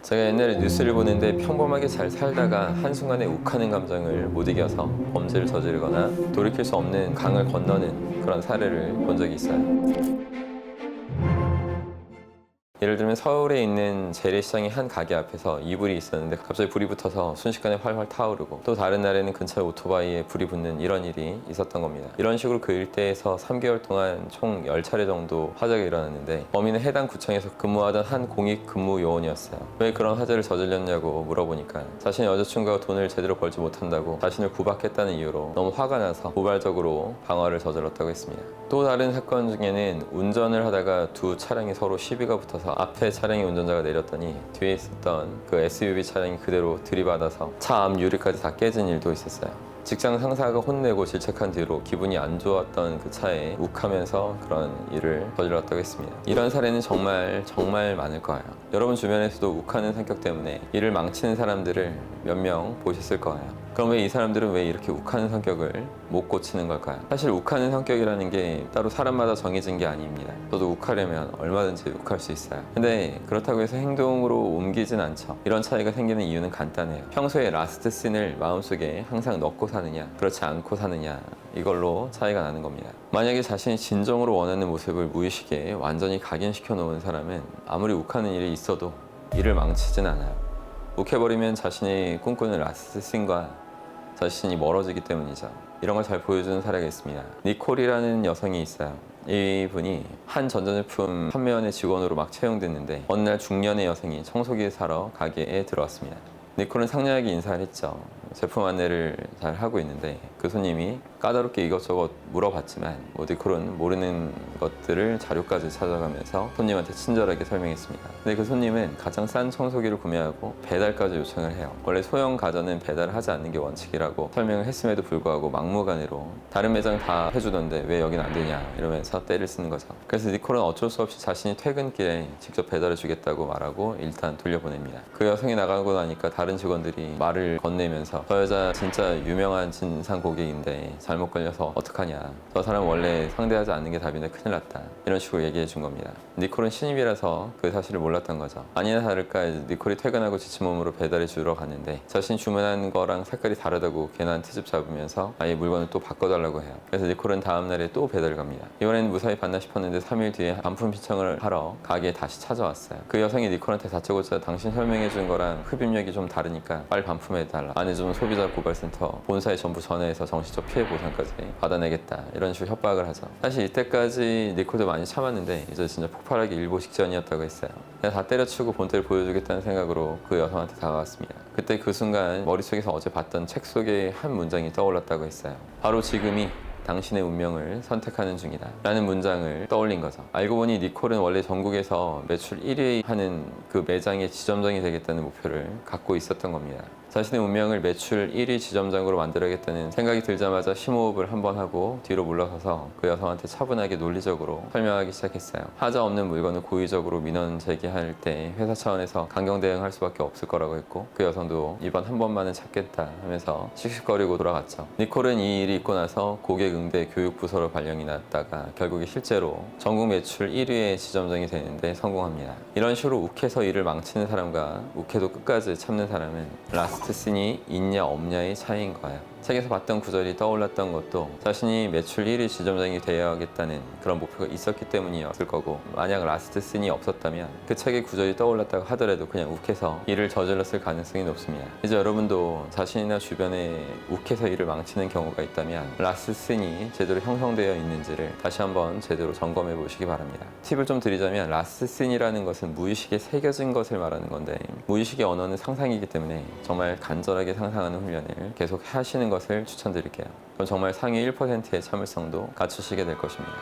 제가 옛날에 뉴스를 보는데 평범하게 잘 살다가 한순간에 욱하는 감정을 못 이겨서 범죄를 저지르거나 돌이킬 수 없는 강을 건너는 그런 사례를 본 적이 있어요. 예를 들면 서울에 있는 재래시장의 한 가게 앞에서 이불이 있었는데 갑자기 불이 붙어서 순식간에 활활 타오르고, 또 다른 날에는 근처에 오토바이에 불이 붙는 이런 일이 있었던 겁니다. 이런 식으로 그 일대에서 3개월 동안 총 10차례 정도 화재가 일어났는데, 범인은 해당 구청에서 근무하던 한 공익 근무 요원이었어요. 왜 그런 화재를 저질렀냐고 물어보니까 자신의 여자친구가 돈을 제대로 벌지 못한다고 자신을 구박했다는 이유로 너무 화가 나서 포괄적으로 방화를 저질렀다고 했습니다. 또 다른 사건 중에는 운전을 하다가 두 차량이 서로 시비가 붙어서 앞에 차량의 운전자가 내렸더니 뒤에 있었던 그 SUV 차량이 그대로 들이받아서 차 앞 유리까지 다 깨진 일도 있었어요. 직장 상사가 혼내고 질책한 뒤로 기분이 안 좋았던 그 차에 욱하면서 그런 일을 저질렀다고 했습니다. 이런 사례는 정말 많을 거예요. 여러분 주변에서도 욱하는 성격 때문에 일을 망치는 사람들을 몇 명 보셨을 거예요. 그럼 왜 이 사람들은 왜 이렇게 욱하는 성격을 못 고치는 걸까요? 사실 욱하는 성격이라는 게 따로 사람마다 정해진 게 아닙니다. 저도 욱하려면 얼마든지 욱할 수 있어요. 근데 그렇다고 해서 행동으로 옮기진 않죠. 이런 차이가 생기는 이유는 간단해요. 평소에 라스트 씬을 마음속에 항상 넣고 사느냐, 그렇지 않고 사느냐, 이걸로 차이가 나는 겁니다. 만약에 자신이 진정으로 원하는 모습을 무의식에 완전히 각인시켜 놓은 사람은 아무리 욱하는 일이 있어도 일을 망치진 않아요. 욱해버리면 자신이 꿈꾸는 라스트 씬과 자신이 멀어지기 때문이죠. 이런 걸 잘 보여주는 사례가 있습니다. 니콜이라는 여성이 있어요. 이분이 한 전자제품 판매원의 직원으로 막 채용됐는데, 어느 날 중년의 여성이 청소기 사러 가게에 들어왔습니다. 니콜은 상냥하게 인사를 했죠. 제품 안내를 잘 하고 있는데 그 손님이 까다롭게 이것저것 물어봤지만 니콜은 모르는 것들을 자료까지 찾아가면서 손님한테 친절하게 설명했습니다. 근데 그 손님은 가장 싼 청소기를 구매하고 배달까지 요청을 해요. 원래 소형 가전은 배달을 하지 않는 게 원칙이라고 설명을 했음에도 불구하고 막무가내로 다른 매장 다 해주던데 왜 여긴 안 되냐 이러면서 떼를 쓰는 거죠. 그래서 니콜은 어쩔 수 없이 자신이 퇴근길에 직접 배달해 주겠다고 말하고 일단 돌려보냅니다. 그 여성이 나가고 나니까 다른 직원들이 말을 건네면서 저 여자 진짜 유명한 진상 고객인데 잘못 걸려서 어떡하냐, 저 사람 원래 상대하지 않는 게 답인데 큰일 났다, 이런 식으로 얘기해 준 겁니다. 니콜은 신입이라서 그 사실을 몰랐던 거죠. 아니나 다를까 니콜이 퇴근하고 지친 몸으로 배달해 주러 갔는데 자신이 주문한 거랑 색깔이 다르다고 괜한 트집 잡으면서 아예 물건을 또 바꿔달라고 해요. 그래서 니콜은 다음날에 또 배달을 갑니다. 이번에는 무사히 받나 싶었는데 3일 뒤에 반품 신청을 하러 가게에 다시 찾아왔어요. 그 여성이 니콜한테 다짜고짜 당신 설명해 준 거랑 흡입력이 좀 다르니까 빨리 반품해달라, 안 해주면 소비자 고발센터 본사에 전부 전화해서 정신적 피해 보상까지 받아내겠다, 이런 식으로 협박을 하죠. 사실 이때까지 니콜도 많이 참았는데 이제 진짜 폭발하기 일보 직전이었다고 했어요. 그냥 다 때려치우고 본때를 보여주겠다는 생각으로 그 여성한테 다가왔습니다. 그때 그 순간 머릿속에서 어제 봤던 책 속의 한 문장이 떠올랐다고 했어요. 바로 지금이 당신의 운명을 선택하는 중이다 라는 문장을 떠올린 거죠. 알고 보니 니콜은 원래 전국에서 매출 1위 하는 그 매장의 지점장이 되겠다는 목표를 갖고 있었던 겁니다. 자신의 운명을 매출 1위 지점장으로 만들어야겠다는 생각이 들자마자 심호흡을 한번 하고 뒤로 물러서서 그 여성한테 차분하게 논리적으로 설명하기 시작했어요. 하자 없는 물건을 고의적으로 민원 제기할 때 회사 차원에서 강경 대응할 수밖에 없을 거라고 했고, 그 여성도 이번 한 번만은 참겠다 하면서 씩씩거리고 돌아갔죠. 니콜은 이 일이 있고 나서 고객 응대 교육부서로 발령이 났다가 결국에 실제로 전국 매출 1위의 지점장이 되는데 성공합니다. 이런 식으로 욱해서 일을 망치는 사람과 욱해도 끝까지 참는 사람은 라스트 씬이 있냐 없냐의 차이인 거예요. 책에서 봤던 구절이 떠올랐던 것도 자신이 매출 1위 지점장이 되어야겠다는 그런 목표가 있었기 때문이었을 거고, 만약 라스트 씬이 없었다면 그 책의 구절이 떠올랐다고 하더라도 그냥 욱해서 일을 저질렀을 가능성이 높습니다. 이제 여러분도 자신이나 주변에 욱해서 일을 망치는 경우가 있다면 라스트 씬이 제대로 형성되어 있는지를 다시 한번 제대로 점검해 보시기 바랍니다. 팁을 좀 드리자면, 라스트 씬이라는 것은 무의식에 새겨진 것을 말하는 건데, 무의식의 언어는 상상이기 때문에 정말 간절하게 상상하는 훈련을 계속 하시는 것을 추천드릴게요. 그럼 정말 상위 1%의 참을성도 갖추시게 될 것입니다.